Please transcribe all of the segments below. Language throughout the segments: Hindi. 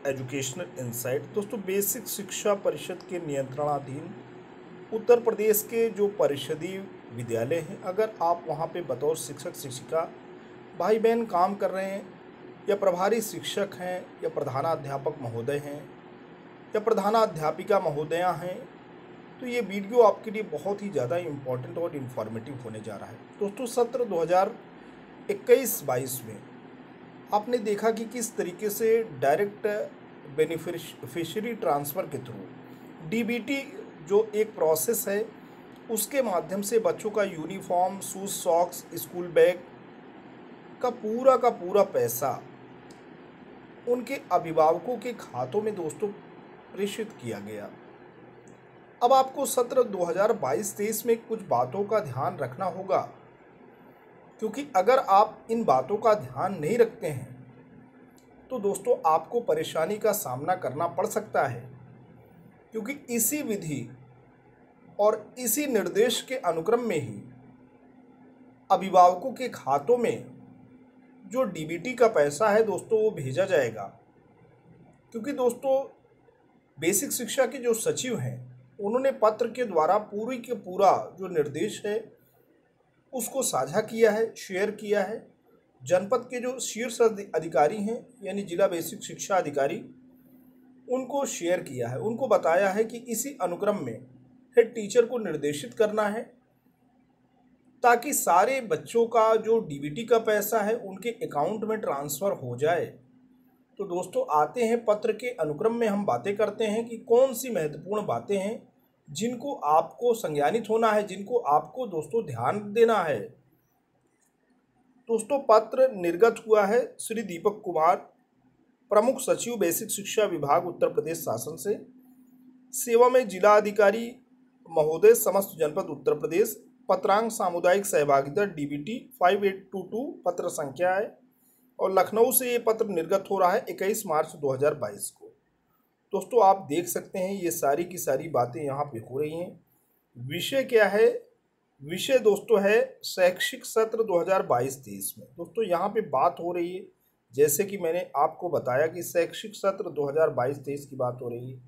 Educational insight. दोस्तों, बेसिक शिक्षा परिषद के नियंत्रणाधीन उत्तर प्रदेश के जो परिषदीय विद्यालय हैं, अगर आप वहाँ पे बतौर शिक्षक शिक्षिका भाई बहन काम कर रहे हैं, या प्रभारी शिक्षक हैं, या प्रधानाध्यापक महोदय हैं, या प्रधानाध्यापिका महोदया हैं, तो ये वीडियो आपके लिए बहुत ही ज़्यादा इम्पोर्टेंट और इन्फॉर्मेटिव होने जा रहा है। दोस्तों, सत्र 2021-22 में आपने देखा कि किस तरीके से डायरेक्ट बेनिफिशियरी ट्रांसफ़र के थ्रू डीबीटी जो एक प्रोसेस है, उसके माध्यम से बच्चों का uniform, shoes, socks, school bag का पूरा पैसा उनके अभिभावकों के खातों में दोस्तों प्रेषित किया गया। अब आपको सत्र 2022-23 में कुछ बातों का ध्यान रखना होगा, क्योंकि अगर आप इन बातों का ध्यान नहीं रखते हैं तो दोस्तों आपको परेशानी का सामना करना पड़ सकता है, क्योंकि इसी विधि और इसी निर्देश के अनुक्रम में ही अभिभावकों के खातों में जो डीबीटी का पैसा है दोस्तों वो भेजा जाएगा। क्योंकि दोस्तों बेसिक शिक्षा के जो सचिव हैं, उन्होंने पत्र के द्वारा पूरी के पूरा जो निर्देश है उसको साझा किया है, शेयर किया है। जनपद के जो शीर्ष अधिकारी हैं, यानी जिला बेसिक शिक्षा अधिकारी, उनको शेयर किया है। उनको बताया है कि इसी अनुक्रम में हेड टीचर को निर्देशित करना है, ताकि सारे बच्चों का जो डीबीटी का पैसा है उनके अकाउंट में ट्रांसफ़र हो जाए। तो दोस्तों आते हैं पत्र के अनुक्रम में, हम बातें करते हैं कि कौन सी महत्वपूर्ण बातें हैं जिनको आपको संज्ञानित होना है, जिनको आपको दोस्तों ध्यान देना है। दोस्तों, पत्र निर्गत हुआ है श्री दीपक कुमार, प्रमुख सचिव बेसिक शिक्षा विभाग उत्तर प्रदेश शासन से। सेवा में जिला अधिकारी महोदय, समस्त जनपद उत्तर प्रदेश। पत्रांक सामुदायिक सहभागिता डीबीटी 5822 पत्र संख्या है, और लखनऊ से ये पत्र निर्गत हो रहा है 21 मार्च 2022 को। दोस्तों आप देख सकते हैं ये सारी की सारी बातें यहाँ पे हो रही हैं। विषय क्या है? विषय दोस्तों है शैक्षिक सत्र 2022-23 में। दोस्तों यहाँ पे बात हो रही है, जैसे कि मैंने आपको बताया कि शैक्षिक सत्र 2022-23 की बात हो रही है।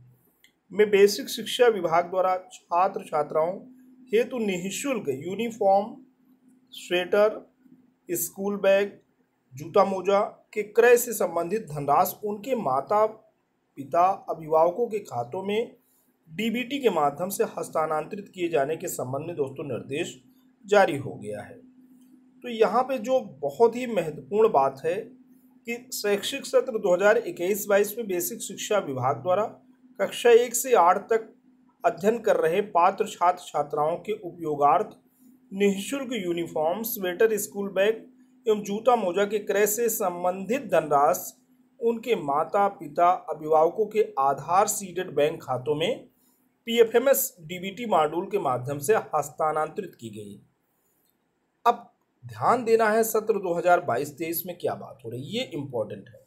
में बेसिक शिक्षा विभाग द्वारा छात्र छात्राओं हेतु निःशुल्क यूनिफॉर्म, स्वेटर, स्कूल बैग, जूता मोजा के क्रय से संबंधित धनराशि उनके माता पिता अभिभावकों के खातों में डीबीटी के माध्यम से हस्तांतरित किए जाने के संबंध में दोस्तों निर्देश जारी हो गया है। तो यहाँ पे जो बहुत ही महत्वपूर्ण बात है कि शैक्षिक सत्र 2021-22 में बेसिक शिक्षा विभाग द्वारा कक्षा 1 से 8 तक अध्ययन कर रहे पात्र छात्र छात्राओं के उपयोगार्थ निःशुल्क यूनिफॉर्म, स्वेटर, स्कूल बैग एवं जूता मोजा के क्रय से संबंधित धनराशि उनके माता पिता अभिभावकों के आधार सीडेड बैंक खातों में पीएफएमएस डीबीटी मॉड्यूल के माध्यम से हस्तांतरित की गई। अब ध्यान देना है सत्र 2022-23 में क्या बात हो रही है, ये इंपॉर्टेंट है।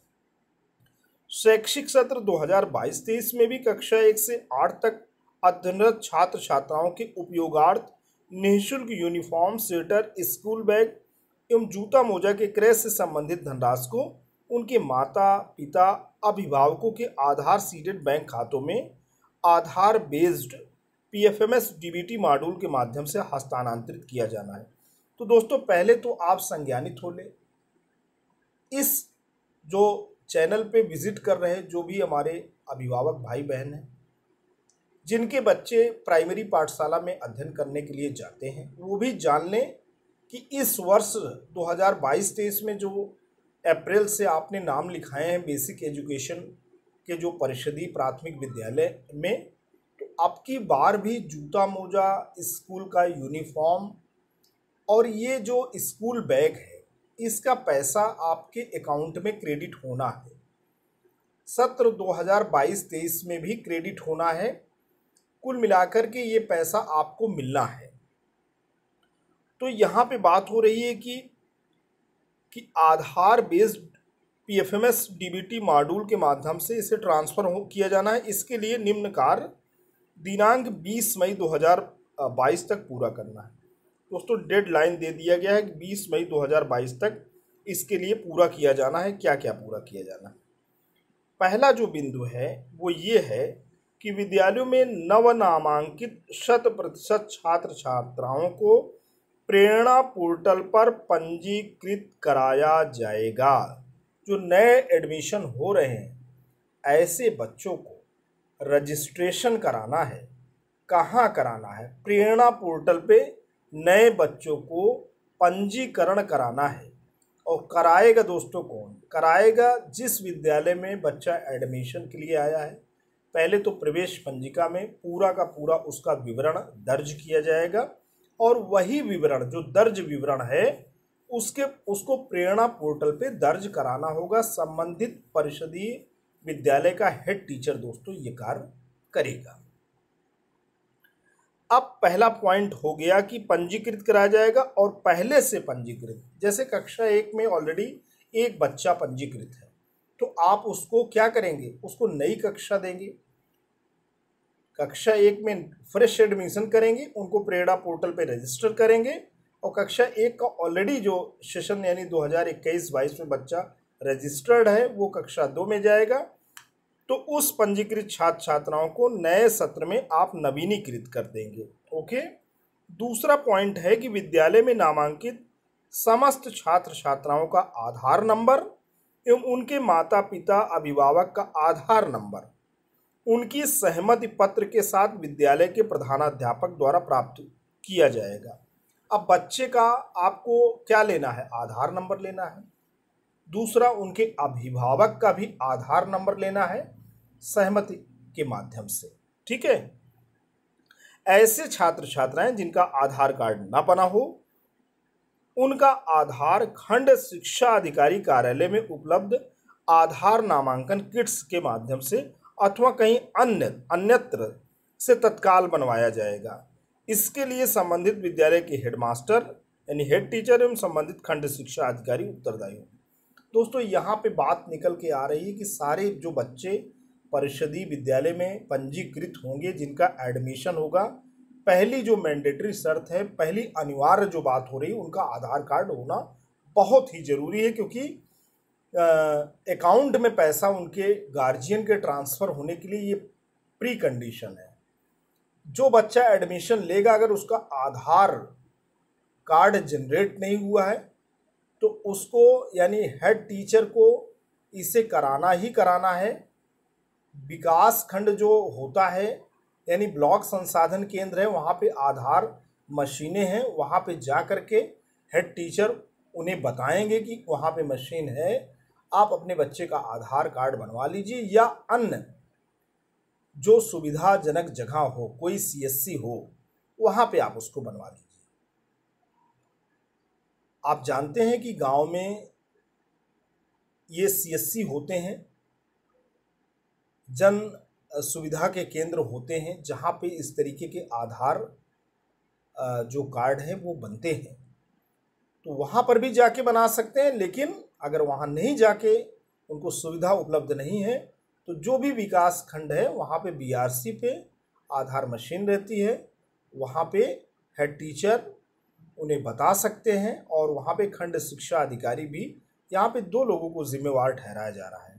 शैक्षिक सत्र 2022-23 में भी कक्षा 1 से 8 तक अध्ययनरत छात्र छात्राओं के उपयोगार्थ निःशुल्क यूनिफॉर्म, स्वेटर, स्कूल बैग एवं जूता मोजा के क्रय से संबंधित धनराशि को उनके माता पिता अभिभावकों के आधार सीडेड बैंक खातों में आधार बेस्ड पीएफएमएस डीबीटी मॉड्यूल के माध्यम से हस्तांतरित किया जाना है। तो दोस्तों पहले तो आप संज्ञानित हो ले, इस जो चैनल पे विजिट कर रहे हैं जो भी हमारे अभिभावक भाई बहन हैं, जिनके बच्चे प्राइमरी पाठशाला में अध्ययन करने के लिए जाते हैं, वो भी जान लें कि इस वर्ष 2022-23 में जो अप्रैल से आपने नाम लिखाए हैं बेसिक एजुकेशन के जो परिषदीय प्राथमिक विद्यालय में, तो आपकी बार भी जूता मोजा, स्कूल का यूनिफॉर्म और ये जो स्कूल बैग है, इसका पैसा आपके अकाउंट में क्रेडिट होना है। सत्र 2022-23 में भी क्रेडिट होना है। कुल मिलाकर के ये पैसा आपको मिलना है। तो यहाँ पे बात हो रही है कि आधार बेस्ड पीएफएमएस डीबीटी मॉड्यूल के माध्यम से इसे ट्रांसफ़र किया जाना है। इसके लिए निम्न कार्य दिनांक 20 मई 2022 तक पूरा करना है। दोस्तों डेडलाइन दे दिया गया है कि 20 मई 2022 तक इसके लिए पूरा किया जाना है। क्या क्या पूरा किया जाना है? पहला जो बिंदु है वो ये है कि विद्यालयों में नवनामांकित 100% छात्र छात्राओं को प्रेरणा पोर्टल पर पंजीकृत कराया जाएगा। जो नए एडमिशन हो रहे हैं ऐसे बच्चों को रजिस्ट्रेशन कराना है। कहाँ कराना है? प्रेरणा पोर्टल पे नए बच्चों को पंजीकरण कराना है। और कराएगा दोस्तों कौन कराएगा? जिस विद्यालय में बच्चा एडमिशन के लिए आया है, पहले तो प्रवेश पंजिका में पूरा का पूरा उसका विवरण दर्ज किया जाएगा और वही विवरण जो दर्ज विवरण है उसको प्रेरणा पोर्टल पे दर्ज कराना होगा। संबंधित परिषदीय विद्यालय का हेड टीचर दोस्तों ये कार्य करेगा। अब पहला पॉइंट हो गया कि पंजीकृत कराया जाएगा और पहले से पंजीकृत, जैसे कक्षा 1 में ऑलरेडी एक बच्चा पंजीकृत है तो आप उसको क्या करेंगे? उसको नई कक्षा देंगे। कक्षा 1 में फ्रेश एडमिशन करेंगे, उनको प्रेरणा पोर्टल पे रजिस्टर करेंगे और कक्षा 1 का ऑलरेडी जो सेशन यानी 2021-22 में बच्चा रजिस्टर्ड है वो कक्षा 2 में जाएगा। तो उस पंजीकृत छात्र छात्राओं को नए सत्र में आप नवीनीकृत कर देंगे। ओके। दूसरा पॉइंट है कि विद्यालय में नामांकित समस्त छात्र छात्राओं का आधार नंबर एवं उनके माता पिता अभिभावक का आधार नंबर उनकी सहमति पत्र के साथ विद्यालय के प्रधानाध्यापक द्वारा प्राप्त किया जाएगा। अब बच्चे का आपको क्या लेना है? आधार नंबर लेना है। दूसरा, उनके अभिभावक का भी आधार नंबर लेना है सहमति के माध्यम से। ठीक है। ऐसे छात्र छात्राएं जिनका आधार कार्ड ना बना हो उनका आधार खंड शिक्षा अधिकारी कार्यालय में उपलब्ध आधार नामांकन किट्स के माध्यम से अथवा कहीं अन्यत्र से तत्काल बनवाया जाएगा। इसके लिए संबंधित विद्यालय के हेडमास्टर यानी हेड टीचर एवं संबंधित खंड शिक्षा अधिकारी उत्तरदायी होंगे। दोस्तों यहाँ पे बात निकल के आ रही है कि सारे जो बच्चे परिषदीय विद्यालय में पंजीकृत होंगे जिनका एडमिशन होगा, पहली जो मैंडेटरी शर्त है, पहली अनिवार्य जो बात हो रही है, उनका आधार कार्ड होना बहुत ही जरूरी है। क्योंकि अकाउंट में पैसा उनके गार्जियन के ट्रांसफ़र होने के लिए ये प्री कंडीशन है। जो बच्चा एडमिशन लेगा अगर उसका आधार कार्ड जनरेट नहीं हुआ है तो उसको यानी हेड टीचर को इसे कराना ही कराना है। विकास खंड जो होता है यानी ब्लॉक संसाधन केंद्र है, वहाँ पे आधार मशीनें हैं, वहाँ पे जा कर के हेड टीचर उन्हें बताएंगे कि वहाँ पे मशीन है, आप अपने बच्चे का आधार कार्ड बनवा लीजिए या अन्य जो सुविधाजनक जगह हो, कोई सीएससी हो, वहाँ पे आप उसको बनवा लीजिए। आप जानते हैं कि गांव में ये सीएससी होते हैं, जन सुविधा के केंद्र होते हैं, जहाँ पे इस तरीके के आधार जो कार्ड है वो बनते हैं। तो वहाँ पर भी जाके बना सकते हैं, लेकिन अगर वहाँ नहीं जाके उनको सुविधा उपलब्ध नहीं है तो जो भी विकास खंड है वहाँ पे बीआरसी पे आधार मशीन रहती है, वहाँ पे हेड टीचर उन्हें बता सकते हैं और वहाँ पे खंड शिक्षा अधिकारी भी, यहाँ पे 2 लोगों को जिम्मेवार ठहराया जा रहा है।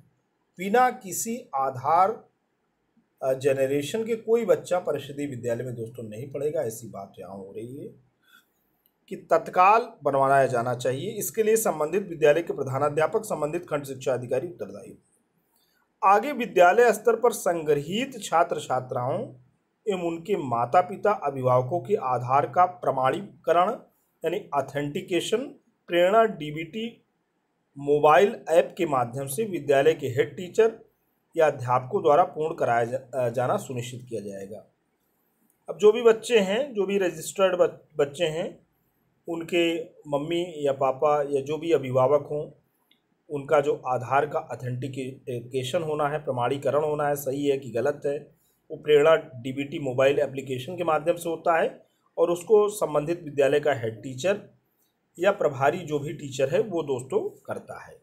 बिना किसी आधार जनरेशन के कोई बच्चा परिषदीय विद्यालय में दोस्तों नहीं पढ़ेगा, ऐसी बात यहाँ हो रही है कि तत्काल बनवाया जाना चाहिए। इसके लिए संबंधित विद्यालय के प्रधानाध्यापक, संबंधित खंड शिक्षा अधिकारी उत्तरदायी। आगे विद्यालय स्तर पर संग्रहीत छात्र छात्राओं एवं उनके माता पिता अभिभावकों के आधार का प्रमाणीकरण यानी ऑथेंटिकेशन प्रेरणा डीबीटी मोबाइल ऐप के माध्यम से विद्यालय के हेड टीचर या अध्यापकों द्वारा पूर्ण कराया जाना सुनिश्चित किया जाएगा। अब जो भी बच्चे हैं, जो भी रजिस्टर्ड बच्चे हैं, उनके मम्मी या पापा या जो भी अभिभावक हों, उनका जो आधार का ऑथेंटिकेशन होना है, प्रमाणीकरण होना है, सही है कि गलत है, वो प्रेरणा डीबीटी मोबाइल एप्लीकेशन के माध्यम से होता है और उसको संबंधित विद्यालय का हेड टीचर या प्रभारी जो भी टीचर है वो दोस्तों करता है।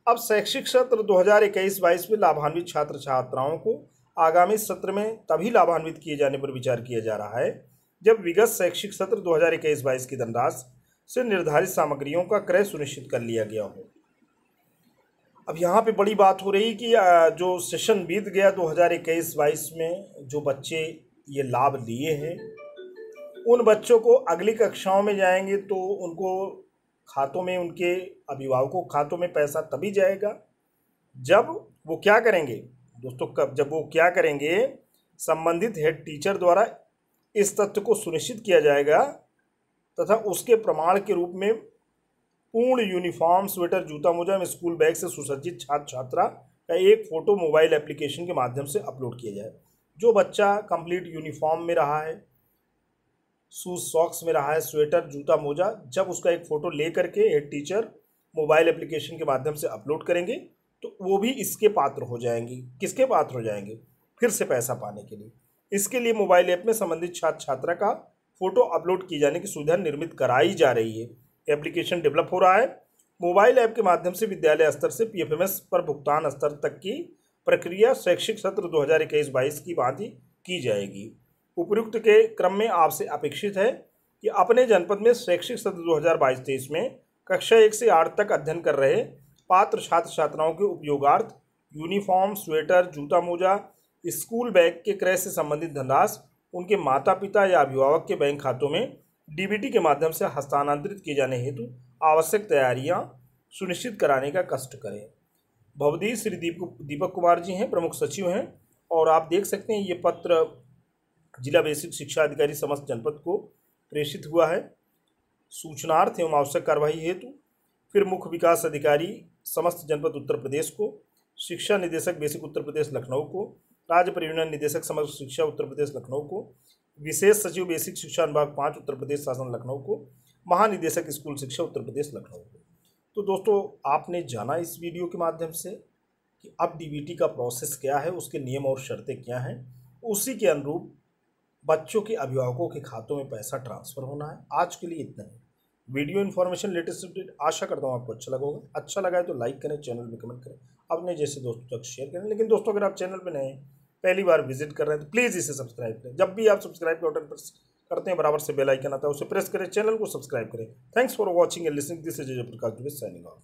अब शैक्षिक सत्र 2021-22 में लाभान्वित छात्र छात्राओं को आगामी सत्र में तभी लाभान्वित किए जाने पर विचार किया जा रहा है जब विगत शैक्षिक सत्र 2021-22 की धनराशि से निर्धारित सामग्रियों का क्रय सुनिश्चित कर लिया गया हो। अब यहाँ पे बड़ी बात हो रही कि जो सेशन बीत गया 2021-22 में जो बच्चे ये लाभ लिए हैं उन बच्चों को अगली कक्षाओं में जाएंगे तो उनको खातों में, उनके अभिभावकों खातों में पैसा तभी जाएगा जब वो क्या करेंगे दोस्तों, कब जब वो क्या करेंगे, संबंधित हेड टीचर द्वारा इस तथ्य को सुनिश्चित किया जाएगा तथा उसके प्रमाण के रूप में पूर्ण यूनिफॉर्म, स्वेटर, जूता मोजा एवं स्कूल बैग से सुसज्जित छात्र छात्रा का एक फोटो मोबाइल एप्लीकेशन के माध्यम से अपलोड किया जाए। जो बच्चा कंप्लीट यूनिफॉर्म में रहा है, शूज सॉक्स में रहा है, स्वेटर, जूता मोजा, जब उसका एक फ़ोटो ले करके हेड टीचर मोबाइल एप्लीकेशन के माध्यम से अपलोड करेंगे तो वो भी इसके पात्र हो जाएंगी। किसके पात्र हो जाएंगे? फिर से पैसा पाने के लिए। इसके लिए मोबाइल ऐप में संबंधित छात्र छात्रा का फोटो अपलोड किए जाने की सुविधा निर्मित कराई जा रही है। एप्लीकेशन डेवलप हो रहा है। मोबाइल ऐप के माध्यम से विद्यालय स्तर से पीएफएमएस पर भुगतान स्तर तक की प्रक्रिया शैक्षिक सत्र 2021-22 की भांति की जाएगी। उपयुक्त के क्रम में आपसे अपेक्षित है कि अपने जनपद में शैक्षिक सत्र 2022-23 में कक्षा 1 से 8 तक अध्ययन कर रहे पात्र छात्र छात्राओं के उपयोगार्थ यूनिफॉर्म, स्वेटर, जूता मोजा, स्कूल बैग के क्रय से संबंधित धनराशि उनके माता पिता या अभिभावक के बैंक खातों में डीबीटी के माध्यम से हस्तांतरित किए जाने हेतु आवश्यक तैयारियां सुनिश्चित कराने का कष्ट करें। भवदी श्री दीपक कुमार जी हैं, प्रमुख सचिव हैं, और आप देख सकते हैं ये पत्र जिला बेसिक शिक्षा अधिकारी समस्त जनपद को प्रेषित हुआ है सूचनार्थ एवं आवश्यक कार्यवाही हेतु। फिर मुख्य विकास अधिकारी समस्त जनपद उत्तर प्रदेश को, शिक्षा निदेशक बेसिक उत्तर प्रदेश लखनऊ को, राज्य परिवहन निदेशक समग्र शिक्षा उत्तर प्रदेश लखनऊ को, विशेष सचिव बेसिक शिक्षा विभाग 5 उत्तर प्रदेश शासन लखनऊ को, महानिदेशक स्कूल शिक्षा उत्तर प्रदेश लखनऊ को। तो दोस्तों आपने जाना इस वीडियो के माध्यम से कि अब डीबीटी का प्रोसेस क्या है, उसके नियम और शर्तें क्या हैं, उसी के अनुरूप बच्चों के अभिभावकों के खातों में पैसा ट्रांसफ़र होना है। आज के लिए इतना ही। वीडियो इन्फॉर्मेशन लेटेस्ट अपडेट आशा करता हूँ आपको अच्छा लगा होगा। अच्छा लगा है तो लाइक करें, चैनल में कमेंट करें, अपने जैसे दोस्तों तक शेयर करें। लेकिन दोस्तों अगर आप चैनल पर नए हैं, पहली बार विजिट कर रहे हैं तो प्लीज़ इसे सब्सक्राइब करें। जब भी आप सब्सक्राइब के बटन प्रेस करते हैं बराबर से बेल आइकन आता है, उसे प्रेस करें, चैनल को सब्सक्राइब करें। Thanks for watching and listening. This is Jayprakash Dubey signing of.